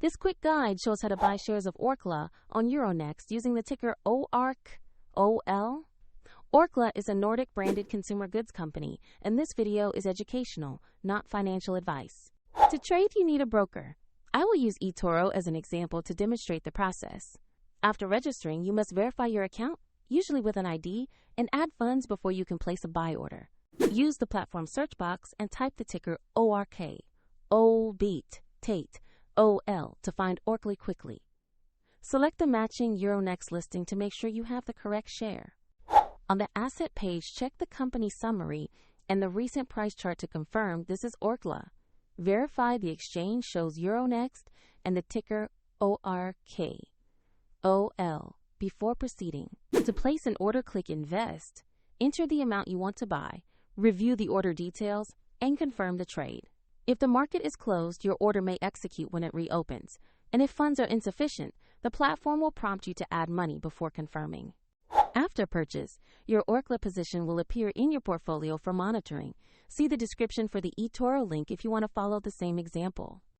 This quick guide shows how to buy shares of Orkla on Euronext using the ticker ORK.OL. Orkla is a Nordic branded consumer goods company, and this video is educational, not financial advice. To trade, you need a broker. I will use eToro as an example to demonstrate the process. After registering, you must verify your account, usually with an ID, and add funds before you can place a buy order. Use the platform search box and type the ticker ORK.OL to find Orkla quickly. Select the matching Euronext listing to make sure you have the correct share. On the asset page, check the company summary and the recent price chart to confirm this is Orkla. Verify the exchange shows Euronext and the ticker ORK.OL before proceeding. To place an order, click Invest, enter the amount you want to buy, review the order details, and confirm the trade. If the market is closed, your order may execute when it reopens, and if funds are insufficient, the platform will prompt you to add money before confirming. After purchase, your Orkla position will appear in your portfolio for monitoring. See the description for the eToro link if you want to follow the same example.